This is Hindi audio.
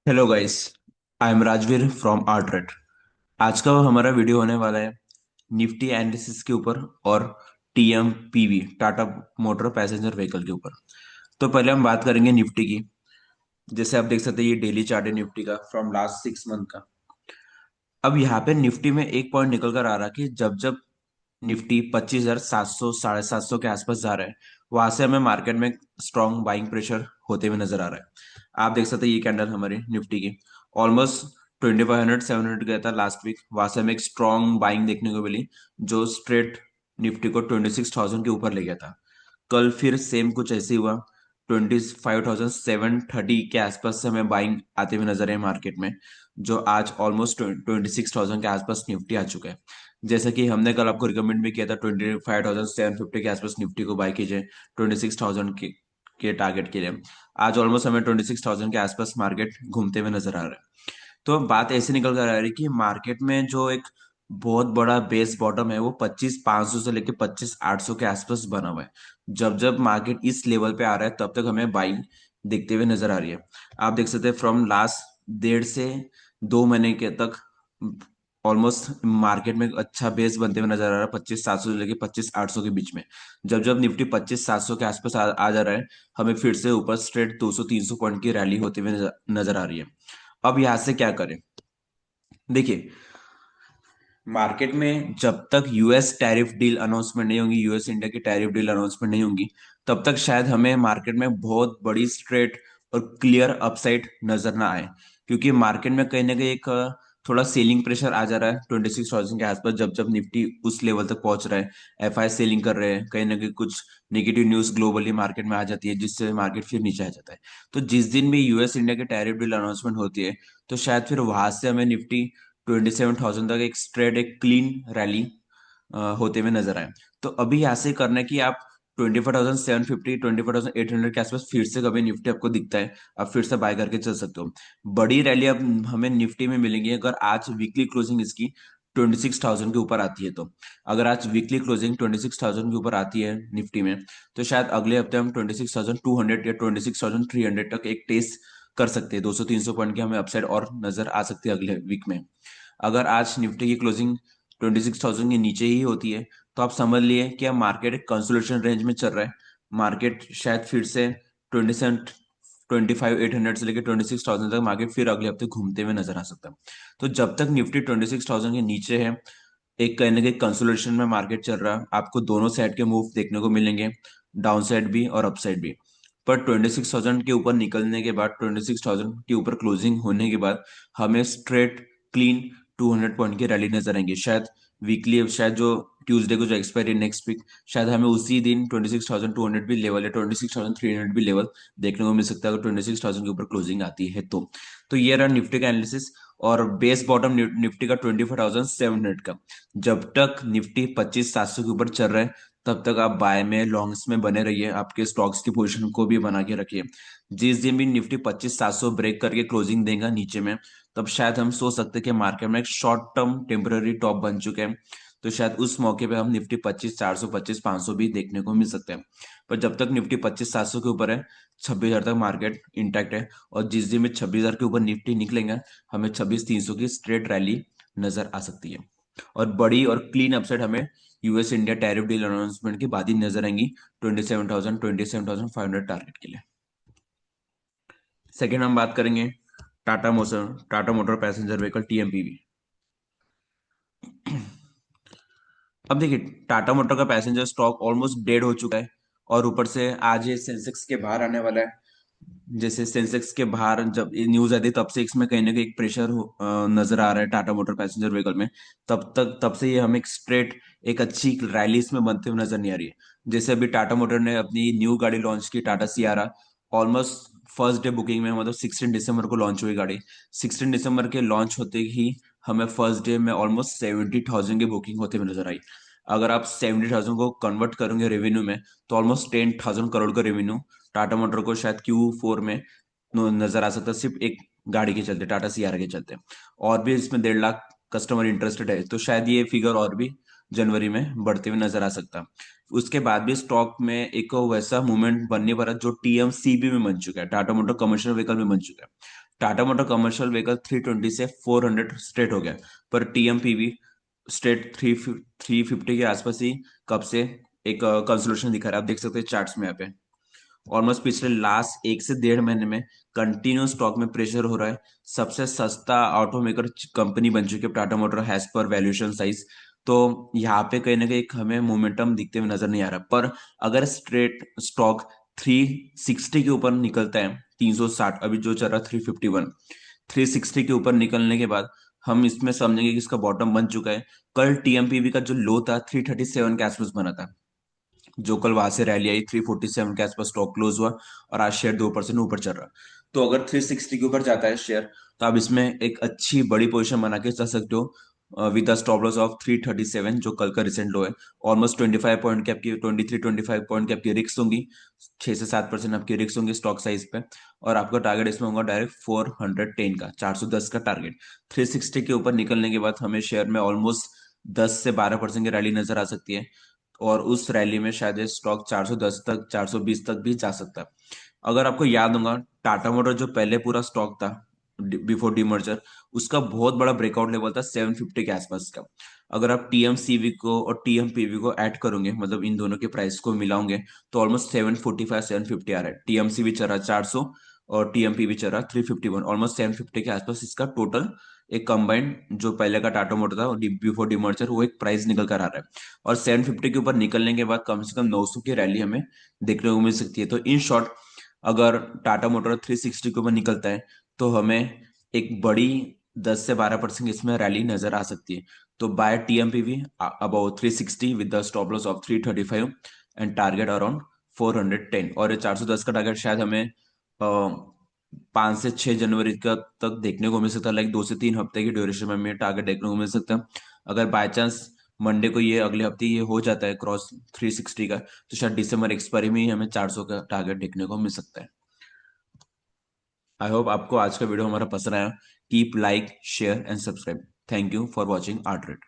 Hello guys. I am Rajveer from आर्टरेट। आज का हमारा वीडियो होने वाला है निफ्टी एनालिसिस के ऊपर और टीएमपीवी टाटा मोटर पैसेंजर व्हीकल के ऊपर। तो पहले हम बात करेंगे निफ्टी की। जैसे आप देख सकते हैं ये डेली चार्ट है निफ्टी का फ्रॉम लास्ट 6 मंथ का। अब यहाँ पे निफ्टी में एक पॉइंट निकल कर आ रहा कि जब जब निफ्टी 25,700 750 के आसपास जा रहा है, वहां से हमें मार्केट में स्ट्रॉन्ग बाइंग प्रेशर होते हुए नजर आ रहा है। आप देख सकते हैं ये कैंडल हमारी निफ्टी की ऑलमोस्ट 2500 700 गया था लास्ट वीक, वहां से हमें एक स्ट्रॉन्ग बाइंग देखने को मिली जो स्ट्रेट निफ्टी को 26,000 के ऊपर ले गया था। कल फिर सेम कुछ ऐसे ही हुआ, 25,730 के आसपास से हमें बाइंग आते हुए नजर है मार्केट में, जो आज ऑलमोस्ट 26,000 के आसपास निफ्टी आ चुका है। जैसा कि हमने कल आपको रिकमेंड भी किया था 25,750 के आसपास निफ्टी को बाय कीजिए 26,000 के टारगेट के लिए। आज ऑलमोस्ट हमें 26,000 के आसपास मार्केट घूमते हुए नजर आ रहा है। तो बात ऐसे निकल कर आ रही है कि मार्केट में जो एक बहुत बड़ा बेस बॉटम है वो 25,500 से लेके 25,800 के आसपास बना हुआ है। जब जब मार्केट इस लेवल पे आ रहा है तब तक हमें बाइंग दिखते हुए नजर आ रही है। आप देख सकते हैं फ्रॉम लास्ट 1.5 से 2 महीने के तक ऑलमोस्ट मार्केट में अच्छा बेस बनते हुए नजर आ रहा है 25,700 से लेके 25,800 के बीच में। जब जब निफ्टी 25,700 के आसपास आ जा रहा है, हमें फिर से ऊपर स्ट्रेट 200 300 पॉइंट की रैली होते हुए नजर आ रही है। अब यहां से क्या करें? देखिए, मार्केट में जब तक यूएस टैरिफ डील अनाउंसमेंट नहीं होगी, यूएस इंडिया की टैरिफ डील अनाउंसमेंट नहीं होंगी, तब तक शायद हमें मार्केट में बहुत बड़ी स्ट्रेट और क्लियर अपसाइड नजर ना आए। क्योंकि मार्केट में कहीं ना कहीं एक थोड़ा सेलिंग प्रेशर आ जा रहा है 26,000 के आसपास। जब जब निफ्टी उस लेवल तक पहुंच रहा है, एफआई सेलिंग कर रहे हैं, कहीं ना कहीं कुछ नेगेटिव न्यूज ग्लोबली मार्केट में आ जाती है जिससे मार्केट फिर नीचे आ जाता है। तो जिस दिन भी यूएस इंडिया की टैरिफ डील अनाउंसमेंट होती है, तो शायद फिर वहां से हमें निफ्टी 27,000 तक एक स्ट्रेट एक क्लीन रैली होते हुए नजर आए। तो अभी यहाँ से करना है कि आप 24,750 24,800 के आसपास फिर से कभी निफ्टी आपको दिखता है, आप फिर से बाय करके चल सकते हो। बड़ी रैली अब हमें निफ्टी में मिलेंगी अगर आज वीकली क्लोजिंग इसकी 26,000 के ऊपर आती है तो। अगर आज वीकली क्लोजिंग 26,000 के ऊपर आती है निफ्टी में, तो शायद अगले हफ्ते हम 26,200 या 26,300 तक एक टेस्ट कर सकते हैं। 200 300 पॉइंट की हमें अपसाइड और नजर आ सकती है अगले वीक में। अगर आज निफ्टी की क्लोजिंग 26,000 के नीचे ही होती है, तो आप समझ लिए कि अब मार्केट एक कंसोलिडेशन रेंज में चल रहा है। मार्केट शायद फिर से 25,800 से लेकर 26,000 तक मार्केट फिर अगले हफ्ते घूमते हुए नजर आ सकता है। तो जब तक निफ्टी 26,000 के नीचे है, एक कहीं ना कहीं कंसोलिडेशन में मार्केट चल रहा है, आपको दोनों साइड के मूव देखने को मिलेंगे, डाउन साइड भी और अप साइड भी। पर 26,000 के ऊपर निकलने के बाद, 26,000 के ऊपर क्लोजिंग होने के बाद, हमें स्ट्रेट क्लीन 200 पॉइंट की रैली नजर आएंगी। शायद वीकली, शायद जो ट्यूसडे को जो एक्सपायरी नेक्स्ट वीक, शायद हमें उसी दिन 26,200 भी लेवल या 26,300 भी लेवल देखने को मिल सकता है अगर 26,000 के ऊपर क्लोजिंग आती है तो ये रहा निफ्टी का एनालिसिस। और बेस बॉटम निफ्टी का 24,700 का। जब तक निफ्टी 25,700 के ऊपर चल रहा है, तब तक आप बाय में लॉन्ग्स में बने रहिए, आपके स्टॉक्स की पोजीशन को भी बना के रखिए। जिस दिन भी निफ्टी 25,700 ब्रेक करके क्लोजिंग देगा नीचे में, तब शायद हम सोच सकते हैं कि मार्केट में एक शॉर्ट टर्म टेम्पररी टॉप बन चुके हैं। तो शायद उस मौके पे हम निफ्टी 25,400 25,500 भी देखने को मिल सकते हैं। पर जब तक निफ्टी 25,700 के ऊपर है, 26,000 तक मार्केट इंटैक्ट है। और जिस दिन में 26,000 के ऊपर निफ्टी निकलेंगे, हमें 26,300 की स्ट्रेट रैली नजर आ सकती है। और बड़ी और क्लीन अपसाइड हमें US India tariff deal announcement के बाद ही नजर आएंगी 27,000 27,500 टारगेट के लिए। सेकेंड हम बात करेंगे टाटा मोटर पैसेंजर व्हीकल टीएमपीवी। अब देखिए, टाटा मोटर का पैसेंजर स्टॉक ऑलमोस्ट डेड हो चुका है। और ऊपर से आज ये सेंसेक्स के बाहर आने वाला है। जैसे सेंसेक्स के बाहर जब ये न्यूज आई थी, तब से इसमें कहीं ना कहीं एक प्रेशर नजर आ रहा है टाटा मोटर पैसेंजर व्हीकल में। तब से ये हमें एक स्ट्रेट एक अच्छी रैली इसमें बनते हुए नजर नहीं आ रही है। जैसे अभी टाटा मोटर ने अपनी न्यू गाड़ी लॉन्च की, Tata Sierra. Almost first day booking में, मतलब 16 दिसंबर को लॉन्च हुई गाड़ी। 16 दिसंबर के लॉन्च होते ही हमें फर्स्ट डे में ऑलमोस्ट 70,000 की बुकिंग होते हुए नजर आई। अगर आप 70,000 को कन्वर्ट करोगे रेवेन्यू में, तो ऑलमोस्ट 10,000 करोड़ का रेवेन्यू टाटा मोटर को शायद Q4 में नजर आ सकता है, सिर्फ एक गाड़ी के चलते, टाटा सियारा के चलते। और भी इसमें 1.5 लाख कस्टमर इंटरेस्टेड है, तो शायद ये फिगर और भी जनवरी में बढ़ते हुए नजर आ सकता है। उसके बाद भी स्टॉक में एक वैसा मूवमेंट बनने पर जो टीएमसीबी में बन चुका है, टाटा मोटर कमर्शियल व्हीकल में बन चुका है। टाटा मोटर कमर्शियल व्हीकल 320 से 400 स्ट्रेट हो गया, पर टीएमपीवी स्ट्रेट 350 के आसपास ही कब से एक कंसोलिडेशन दिखा रहा है। आप देख सकते हैं चार्ट्स में यहाँ पे ऑलमोस्ट पिछले लास्ट 1 से 1.5 महीने में कंटिन्यू स्टॉक में प्रेशर हो रहा है। सबसे सस्ता ऑटोमेकर कंपनी बन चुकी है टाटा मोटर हैज पर वैल्यूएशन साइज। तो यहाँ पे कहीं ना कहीं एक हमें मोमेंटम दिखते हुए नजर नहीं आ रहा, पर अगर स्ट्रेट स्टॉक 360 के ऊपर निकलता है, 360 अभी जो चल रहा है 351, 360 के ऊपर निकलने के बाद हम इसमें समझेंगे कि इसका बॉटम बन चुका है। कल टीएमपीवी का जो लो था 337 के आसपास बना था, जो कल वहां से रैली आई 347 के आसपास स्टॉक क्लोज हुआ, और आज शेयर 2% ऊपर चल रहा। तो अगर 360 के ऊपर जाता है शेयर, तो आप इसमें एक अच्छी बड़ी पोजीशन बना के चल सकते हो with the stop loss of 337, जो कल का रिसेंट लो है। ऑलमोस्ट 25 पॉइंट की आपकी 23-25 पॉइंट की आपकी रिक्स होंगी, 6 से 7% आपकी रिक्स होंगी स्टॉक साइज पे। और आपका टारगेट इसमें होगा डायरेक्ट 410 का, 410 का टारगेट। 360 के ऊपर निकलने के बाद हमें शेयर में ऑलमोस्ट 10 से 12% की रैली नजर आ सकती है, और उस रैली में शायद ये स्टॉक 410 तक, 420 तक भी जा सकता है। अगर आपको याद होगा, टाटा मोटर जो पहले पूरा स्टॉक था बिफोर डीमर्जर, उसका बहुत बड़ा ब्रेकआउट लेवल था 750 के आसपास का। अगर आप टीएमसीवी को और टीएमपीवी को ऐड करोगे, मतलब इन दोनों के प्राइस को मिलाओगे, तो ऑलमोस्ट 745 750 आ रहा है। टीएमसीवी चल रहा है 400 और टीएमपीवी चल रहा है 351, ऑलमोस्ट 750 के आसपास इसका टोटल एक कंबाइंड जो पहले का टाटा मोटर था बिफोर डीमर्जर, वो एक प्राइस निकल कर आ रहा है। और 750 के ऊपर निकलने के बाद कम से कम 900 की रैली हमें देखने को मिल सकती है। तो इन शॉर्ट, अगर टाटा मोटर 360 के ऊपर निकलता है, तो हमें एक बड़ी 10 से 12% इसमें रैली नजर आ सकती है। तो buy TMPV about 360 with the stop loss of 335 and target around 410। और ये 410 का टारगेट शायद हमें 5 से 6 जनवरी का तक देखने को मिल सकता है, लाइक 2 से 3 हफ्ते की ड्यूरेशन में हमें टारगेट देखने को मिल सकता है। अगर बाय चांस मंडे को, ये अगले हफ्ते ये हो जाता है क्रॉस 360 का, तो शायद दिसंबर एक्सपायरी में ही हमें 400 का टारगेट देखने को मिल सकता है। आई होप आपको आज का वीडियो हमारा पसंद आया। Keep like, share and subscribe. Thank you for watching art rate.